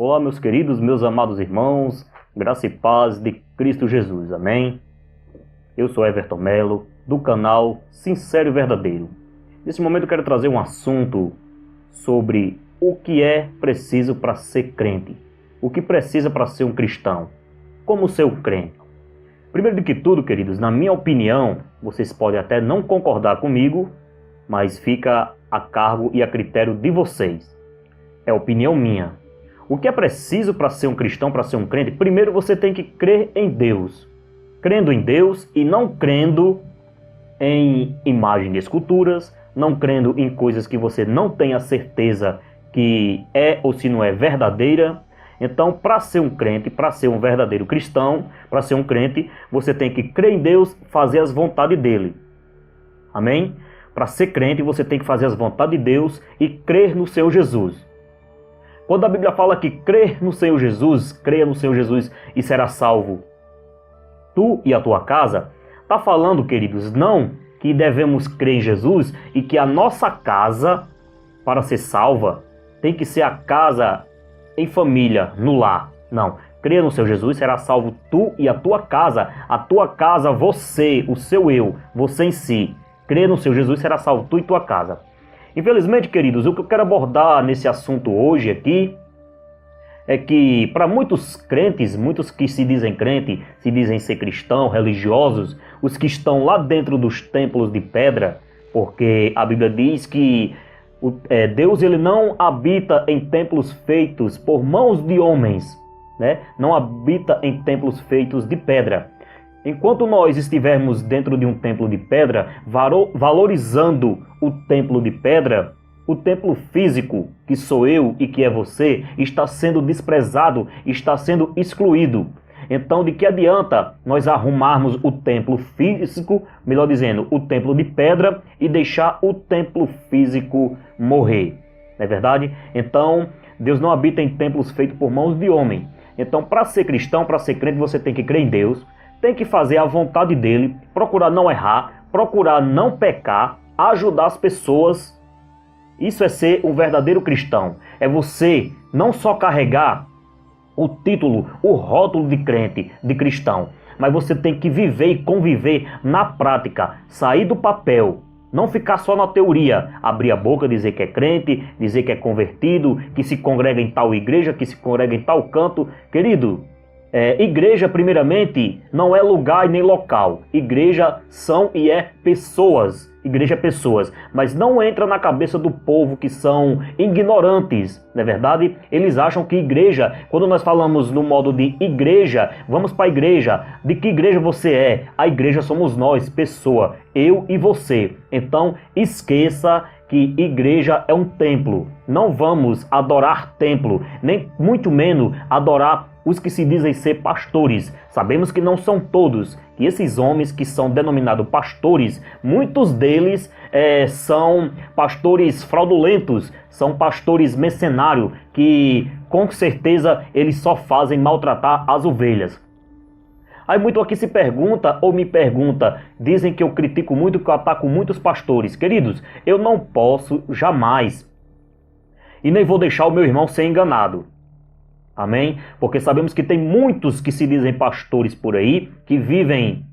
Olá, meus queridos, meus amados irmãos, graça e paz de Cristo Jesus, amém? Eu sou Everton Melo, do canal Sincero e Verdadeiro. Nesse momento eu quero trazer um assunto sobre o que é preciso para ser crente, o que precisa para ser um cristão, como ser um crente. Primeiro de que tudo, queridos, na minha opinião, vocês podem até não concordar comigo, mas fica a cargo e a critério de vocês. É opinião minha. O que é preciso para ser um cristão, para ser um crente? Primeiro você tem que crer em Deus. Crendo em Deus e não crendo em imagem de esculturas, não crendo em coisas que você não tem a certeza que é ou se não é verdadeira. Então, para ser um crente, para ser um verdadeiro cristão, para ser um crente, você tem que crer em Deus, fazer as vontades dele. Amém? Para ser crente, você tem que fazer as vontades de Deus e crer no Senhor Jesus. Quando a Bíblia fala que crer no Senhor Jesus, creia no Senhor Jesus e será salvo tu e a tua casa, está falando, queridos, não que devemos crer em Jesus e que a nossa casa, para ser salva, tem que ser a casa em família, no lar. Não, creia no Senhor Jesus, será salvo tu e a tua casa, você, o seu eu, você em si. Creia no Senhor Jesus, será salvo tu e tua casa. Infelizmente, queridos, o que eu quero abordar nesse assunto hoje aqui é que para muitos crentes, muitos que se dizem crente, se dizem ser cristão, religiosos, os que estão lá dentro dos templos de pedra, porque a Bíblia diz que Deus ele não habita em templos feitos por mãos de homens, né? Não habita em templos feitos de pedra. Enquanto nós estivermos dentro de um templo de pedra, valorizando o templo de pedra, o templo físico, que sou eu e que é você, está sendo desprezado, está sendo excluído. Então, de que adianta nós arrumarmos o templo físico, melhor dizendo, o templo de pedra, e deixar o templo físico morrer? Não é verdade? Então, Deus não habita em templos feitos por mãos de homem. Então, para ser cristão, para ser crente, você tem que crer em Deus, tem que fazer a vontade dele, procurar não errar, procurar não pecar, ajudar as pessoas. Isso é ser um verdadeiro cristão. É você não só carregar o título, o rótulo de crente, de cristão, mas você tem que viver e conviver na prática, sair do papel, não ficar só na teoria, abrir a boca, dizer que é crente, dizer que é convertido, que se congrega em tal igreja, que se congrega em tal canto. Querido, igreja, primeiramente, não é lugar e nem local. Igreja são e é pessoas. Igreja é pessoas. Mas não entra na cabeça do povo que são ignorantes, não é verdade? Eles acham que igreja, quando nós falamos no modo de igreja, vamos para a igreja. De que igreja você é? A igreja somos nós, pessoa, eu e você. Então, esqueça que igreja é um templo. Não vamos adorar templo, nem muito menos adorar os que se dizem ser pastores. Sabemos que não são todos, que esses homens que são denominados pastores, muitos deles são pastores fraudulentos, são pastores mercenários, que com certeza eles só fazem maltratar as ovelhas. Aí muito aqui se pergunta ou me pergunta, dizem que eu critico muito, que eu ataco muitos pastores. Queridos, eu não posso jamais, e nem vou deixar o meu irmão ser enganado. Amém? Porque sabemos que tem muitos que se dizem pastores por aí, que vivem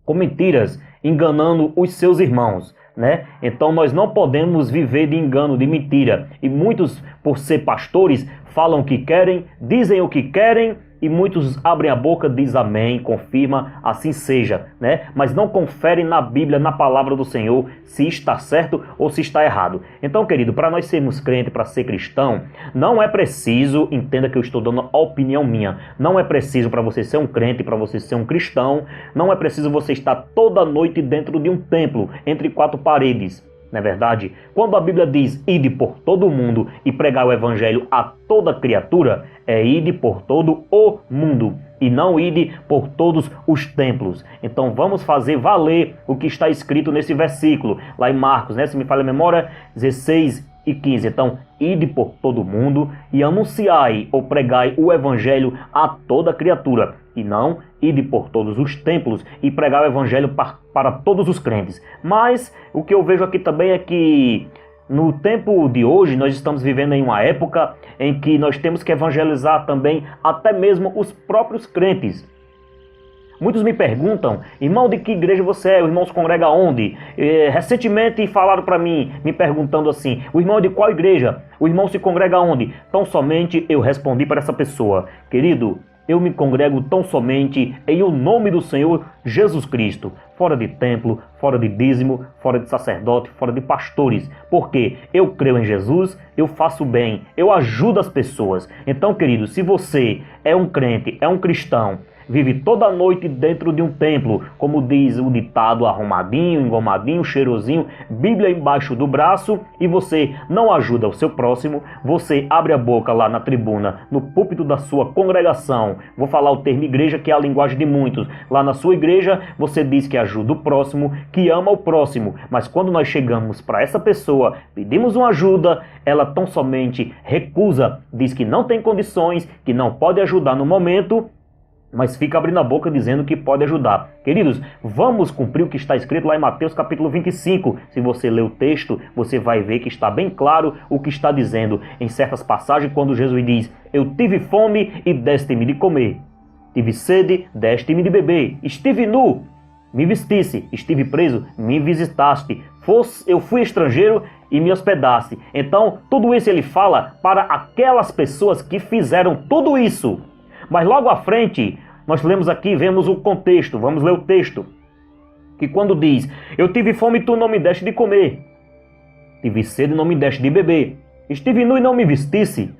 com mentiras, enganando os seus irmãos, né? Então nós não podemos viver de engano, de mentira. E muitos, por ser pastores, falam o que querem, dizem o que querem, e muitos abrem a boca, diz amém, confirma, assim seja, né? Mas não conferem na Bíblia, na palavra do Senhor, se está certo ou se está errado. Então, querido, para nós sermos crentes, para ser cristão, não é preciso, entenda que eu estou dando a opinião minha, não é preciso para você ser um crente, para você ser um cristão, não é preciso você estar toda noite dentro de um templo, entre quatro paredes. Não é verdade? Quando a Bíblia diz ide por todo o mundo e pregar o evangelho a toda criatura, é ide por todo o mundo e não ide por todos os templos. Então vamos fazer valer o que está escrito nesse versículo, lá em Marcos, né? Se me falha a memória, 16 e 15. Então, ide por todo o mundo e anunciai ou pregai o evangelho a toda criatura. E não ide por todos os templos e pregar o evangelho para todos os crentes. Mas o que eu vejo aqui também é que No tempo de hoje, nós estamos vivendo em uma época em que nós temos que evangelizar também até mesmo os próprios crentes. Muitos me perguntam, irmão, de que igreja você é? O irmão se congrega onde? Recentemente falaram para mim, me perguntando assim, o irmão é de qual igreja? O irmão se congrega onde? Tão somente eu respondi para essa pessoa, querido, eu me congrego tão somente em o nome do Senhor Jesus Cristo, fora de templo, fora de dízimo, fora de sacerdote, fora de pastores, porque eu creio em Jesus, eu faço bem, eu ajudo as pessoas. Então, querido, se você é um crente, é um cristão, vive toda noite dentro de um templo, como diz o ditado, arrumadinho, engomadinho, cheirosinho, Bíblia embaixo do braço, e você não ajuda o seu próximo, você abre a boca lá na tribuna, no púlpito da sua congregação, vou falar o termo igreja, que é a linguagem de muitos, lá na sua igreja você diz que ajuda o próximo, que ama o próximo, mas quando nós chegamos para essa pessoa, pedimos uma ajuda, ela tão somente recusa, diz que não tem condições, que não pode ajudar no momento, mas fica abrindo a boca dizendo que pode ajudar. Queridos, vamos cumprir o que está escrito lá em Mateus capítulo 25. Se você ler o texto, você vai ver que está bem claro o que está dizendo em certas passagens, quando Jesus diz, eu tive fome e deste-me de comer. Tive sede, deste-me de beber. Estive nu, me vestisse. Estive preso, me visitaste. Eu fui estrangeiro e me hospedaste. Então, tudo isso ele fala para aquelas pessoas que fizeram tudo isso. Mas logo à frente, nós lemos aqui, vemos o contexto, vamos ler o texto, que quando diz, eu tive fome e tu não me deste de comer, tive sede e não me deste de beber, estive nu e não me vestisse,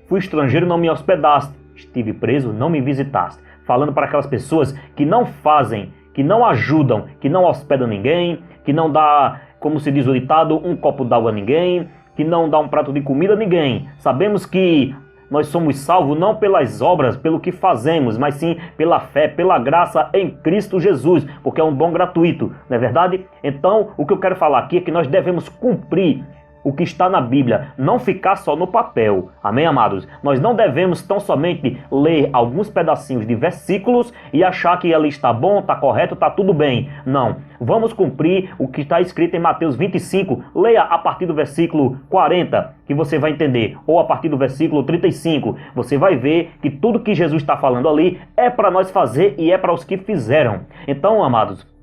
fui estrangeiro e não me hospedaste, estive preso e não me visitaste. Falando para aquelas pessoas que não fazem, que não ajudam, que não hospedam ninguém, que não dá, como se diz o ditado, um copo d'água a ninguém, que não dá um prato de comida a ninguém. Sabemos que nós somos salvos não pelas obras, pelo que fazemos, mas sim pela fé, pela graça em Cristo Jesus, porque é um dom gratuito, não é verdade? Então, o que eu quero falar aqui é que nós devemos cumprir o que está na Bíblia, não ficar só no papel. Amém, amados? Nós não devemos tão somente ler alguns pedacinhos de versículos e achar que ali está bom, está correto, está tudo bem. Não. Vamos cumprir o que está escrito em Mateus 25. Leia a partir do versículo 40, que você vai entender. Ou a partir do versículo 35. Você vai ver que tudo que Jesus está falando ali é para nós fazer e é para os que fizeram. Então, amados,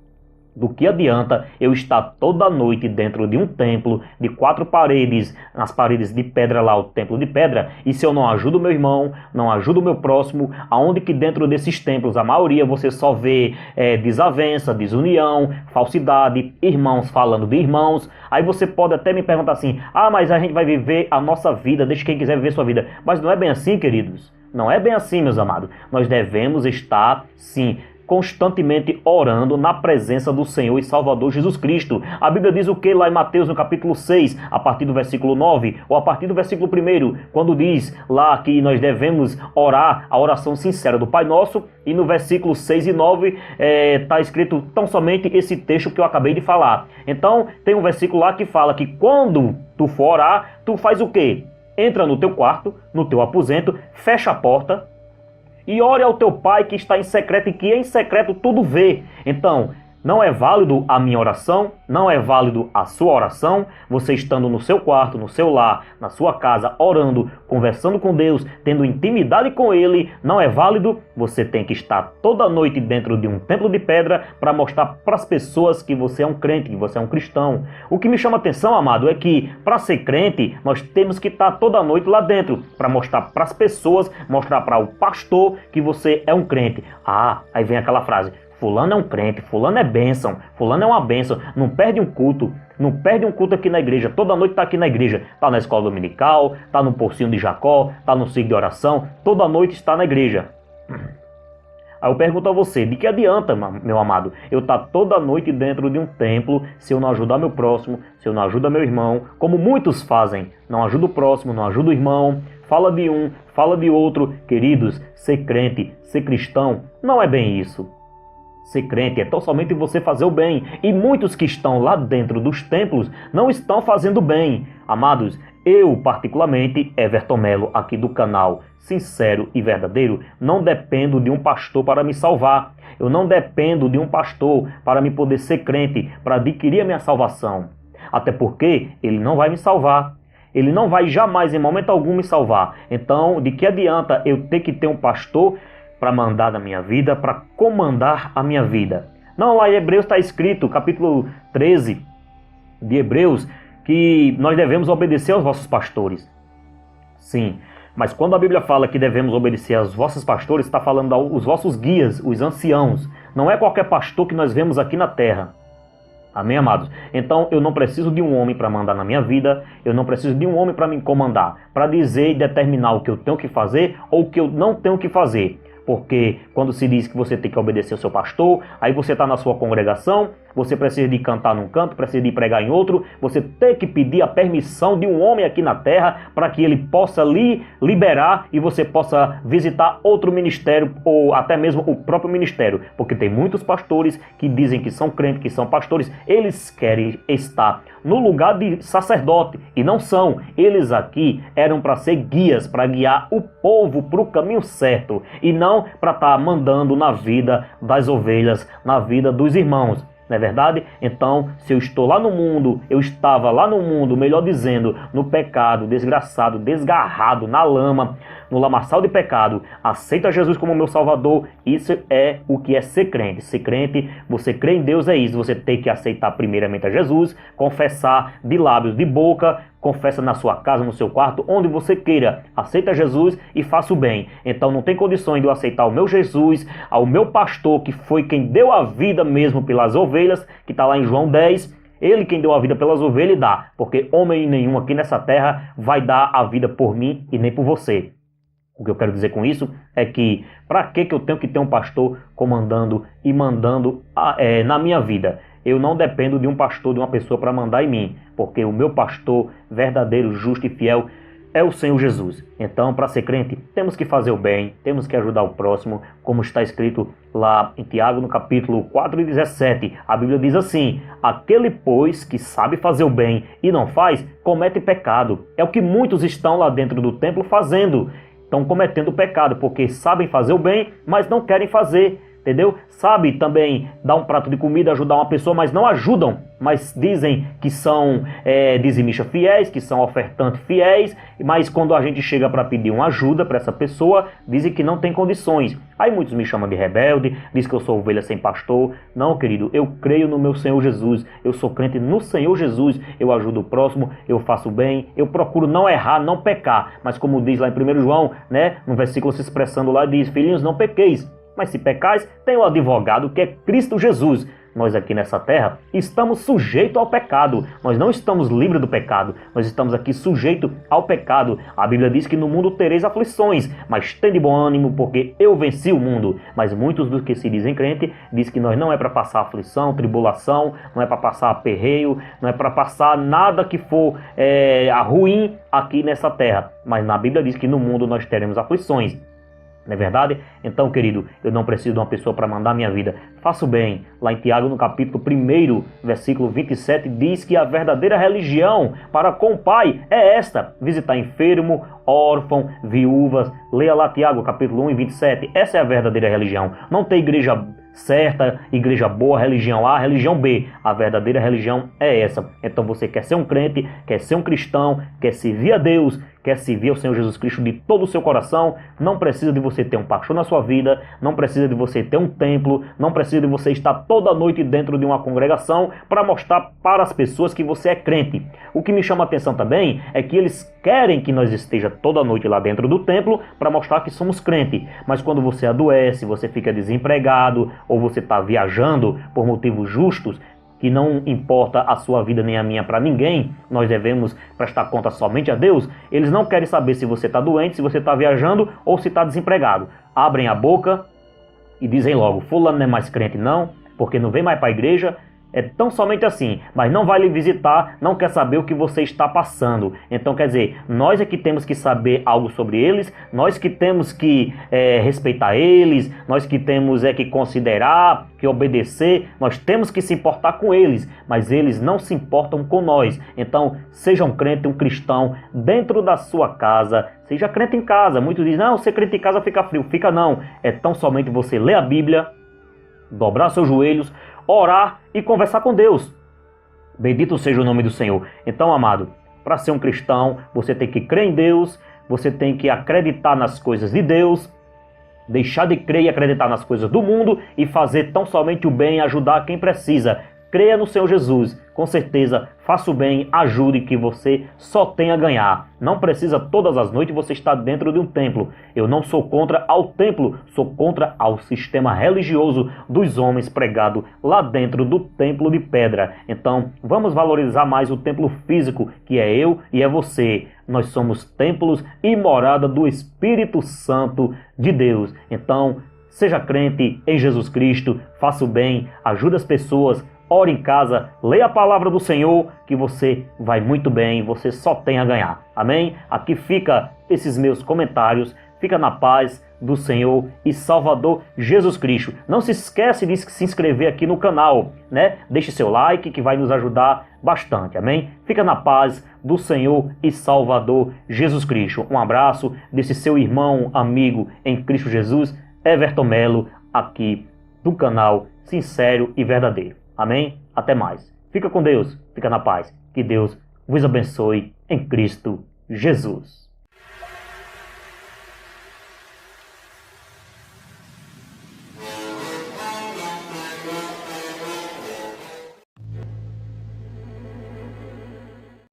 do que adianta eu estar toda noite dentro de um templo de 4 paredes, nas paredes de pedra lá, o templo de pedra, e se eu não ajudo o meu irmão, não ajudo o meu próximo, aonde que dentro desses templos, a maioria você só vê desavença, desunião, falsidade, irmãos falando de irmãos. Aí você pode até me perguntar assim, mas a gente vai viver a nossa vida, deixa quem quiser viver sua vida. Mas não é bem assim, queridos. Não é bem assim, meus amados. Nós devemos estar, sim, constantemente orando na presença do Senhor e Salvador Jesus Cristo. A Bíblia diz o que lá em Mateus no capítulo 6, a partir do versículo 9, ou a partir do versículo 1, quando diz lá que nós devemos orar a oração sincera do Pai Nosso, e no versículo 6 e 9 está escrito tão somente esse texto que eu acabei de falar. Então tem um versículo lá que fala que quando tu for orar, tu faz o quê? Entra no teu quarto, no teu aposento, fecha a porta, e ore ao teu pai que está em secreto e que em secreto tudo vê. Então, não é válido a minha oração, não é válido a sua oração, você estando no seu quarto, no seu lar, na sua casa, orando, conversando com Deus, tendo intimidade com Ele, não é válido. Você tem que estar toda noite dentro de um templo de pedra para mostrar para as pessoas que você é um crente, que você é um cristão. O que me chama a atenção, amado, é que para ser crente, nós temos que estar toda noite lá dentro, para mostrar para as pessoas, mostrar para o pastor que você é um crente. Aí vem aquela frase, fulano é um crente, fulano é bênção, fulano é uma bênção, não perde um culto, não perde um culto aqui na igreja, toda noite está aqui na igreja, está na escola dominical, está no Pocinho de Jacó, está no ciclo de oração, toda noite está na igreja. Aí eu pergunto a você, de que adianta, meu amado, eu estar toda noite dentro de um templo se eu não ajudar meu próximo, se eu não ajudar meu irmão, como muitos fazem, não ajuda o próximo, não ajuda o irmão, fala de um, fala de outro. Queridos, ser crente, ser cristão, não é bem isso. Ser crente é tão somente você fazer o bem. E muitos que estão lá dentro dos templos não estão fazendo bem. Amados, eu particularmente, Everton Melo, aqui do canal Sincero e Verdadeiro, não dependo de um pastor para me salvar. Eu não dependo de um pastor para me poder ser crente, para adquirir a minha salvação. até porque ele não vai me salvar. Ele não vai jamais, em momento algum, me salvar. Então, de que adianta eu ter que ter um pastor para mandar na minha vida, para comandar a minha vida? Não, lá em Hebreus está escrito, capítulo 13 de Hebreus, que nós devemos obedecer aos vossos pastores. Sim, mas quando a Bíblia fala que devemos obedecer aos vossos pastores, está falando aos vossos guias, os anciãos. Não é qualquer pastor que nós vemos aqui na terra. Amém, amados? Então, eu não preciso de um homem para mandar na minha vida, eu não preciso de um homem para me comandar, para dizer e determinar o que eu tenho que fazer ou o que eu não tenho que fazer. Porque quando se diz que você tem que obedecer ao seu pastor, aí você está na sua congregação, você precisa de cantar num canto, precisa de pregar em outro, você tem que pedir a permissão de um homem aqui na terra para que ele possa lhe liberar e você possa visitar outro ministério ou até mesmo o próprio ministério. Porque tem muitos pastores que dizem que são crentes, que são pastores, eles querem estar no lugar de sacerdote e não são. Eles aqui eram para ser guias, para guiar o povo para o caminho certo e não para estar mandando na vida das ovelhas, na vida dos irmãos. Não é verdade? Então, se eu estou lá no mundo, eu estava lá no mundo, melhor dizendo, no pecado, desgraçado, desgarrado, na lama, no lamaçal de pecado, aceita Jesus como meu Salvador, isso é o que é ser crente. Ser crente, você crê em Deus, é isso. Você tem que aceitar primeiramente a Jesus, confessar de lábios, de boca, confessa na sua casa, no seu quarto, onde você queira. Aceita Jesus e faça o bem. Então não tem condições de eu aceitar o meu Jesus, ao meu pastor, que foi quem deu a vida mesmo pelas ovelhas, que está lá em João 10. Ele quem deu a vida pelas ovelhas dá, porque homem nenhum aqui nessa terra vai dar a vida por mim e nem por você. O que eu quero dizer com isso é que para que eu tenho que ter um pastor comandando e mandando na minha vida? Eu não dependo de um pastor, de uma pessoa para mandar em mim, porque o meu pastor verdadeiro, justo e fiel é o Senhor Jesus. Então, para ser crente, temos que fazer o bem, temos que ajudar o próximo, como está escrito lá em Tiago, no capítulo 4 e 17. A Bíblia diz assim: aquele, pois, que sabe fazer o bem e não faz, comete pecado. É o que muitos estão lá dentro do templo fazendo. Estão cometendo pecado, porque sabem fazer o bem, mas não querem fazer. Entendeu? Sabe também dar um prato de comida, ajudar uma pessoa, mas não ajudam, mas dizem que são dizimistas fiéis, que são ofertantes fiéis, mas quando a gente chega para pedir uma ajuda para essa pessoa, dizem que não tem condições. Aí muitos me chamam de rebelde, dizem que eu sou ovelha sem pastor. Não, querido, eu creio no meu Senhor Jesus, eu sou crente no Senhor Jesus, eu ajudo o próximo, eu faço o bem, eu procuro não errar, não pecar, mas como diz lá em 1 João, né, no versículo se expressando lá, diz: filhinhos, não pequeis. Mas se pecais, tem o advogado que é Cristo Jesus. Nós aqui nessa terra estamos sujeitos ao pecado. Nós não estamos livres do pecado. Nós estamos aqui sujeitos ao pecado. A Bíblia diz que no mundo tereis aflições, mas tende bom ânimo, porque eu venci o mundo. Mas muitos dos que se dizem crente dizem que nós não é para passar aflição, tribulação, não é para passar aperreio, não é para passar nada que for ruim aqui nessa terra. Mas na Bíblia diz que no mundo nós teremos aflições. Não é verdade? Então, querido, eu não preciso de uma pessoa para mandar minha vida. Faço bem. Lá em Tiago, no capítulo 1, versículo 27, diz que a verdadeira religião para com o Pai é esta: visitar enfermo, órfão, viúvas. Leia lá Tiago, capítulo 1 e 27. Essa é a verdadeira religião. Não tem igreja certa, igreja boa, religião A, religião B. A verdadeira religião é essa. Então você quer ser um crente, quer ser um cristão, quer servir a Deus, quer servir ao Senhor Jesus Cristo de todo o seu coração, não precisa de você ter um pastor na sua vida, não precisa de você ter um templo, não precisa de você estar toda noite dentro de uma congregação para mostrar para as pessoas que você é crente. O que me chama a atenção também é que eles querem que nós esteja toda noite lá dentro do templo para mostrar que somos crente, mas quando você adoece, você fica desempregado ou você está viajando por motivos justos, que não importa a sua vida nem a minha para ninguém, nós devemos prestar conta somente a Deus. Eles não querem saber se você está doente, se você está viajando ou se está desempregado. Abrem a boca e dizem logo: fulano não é mais crente não, porque não vem mais para a igreja. É tão somente assim, mas não vai lhe visitar, não quer saber o que você está passando. Então, quer dizer, nós é que temos que saber algo sobre eles, nós que temos que respeitar eles, nós que temos que considerar, que obedecer, nós temos que se importar com eles, mas eles não se importam com nós. Então, seja um crente, um cristão, dentro da sua casa, seja crente em casa. Muitos dizem: não, ser crente em casa fica frio. Fica não, é tão somente você ler a Bíblia, dobrar seus joelhos, orar e conversar com Deus. Bendito seja o nome do Senhor. Então, amado, para ser um cristão, você tem que crer em Deus, você tem que acreditar nas coisas de Deus, deixar de crer e acreditar nas coisas do mundo e fazer tão somente o bem e ajudar quem precisa. Creia no Senhor Jesus, com certeza, faça o bem, ajude, que você só tem a ganhar. Não precisa todas as noites você estar dentro de um templo. Eu não sou contra ao templo, sou contra ao sistema religioso dos homens pregado lá dentro do templo de pedra. Então, vamos valorizar mais o templo físico, que é eu e é você. Nós somos templos e morada do Espírito Santo de Deus. Então, seja crente em Jesus Cristo, faça o bem, ajude as pessoas, ore em casa, leia a palavra do Senhor, que você vai muito bem, você só tem a ganhar. Amém? Aqui fica esses meus comentários, fica na paz do Senhor e Salvador Jesus Cristo. Não se esquece de se inscrever aqui no canal, né? Deixe seu like que vai nos ajudar bastante, amém? Fica na paz do Senhor e Salvador Jesus Cristo. Um abraço desse seu irmão, amigo em Cristo Jesus, Everton Melo, aqui do canal Sincero e Verdadeiro. Amém? Até mais. Fica com Deus, fica na paz. Que Deus vos abençoe em Cristo Jesus.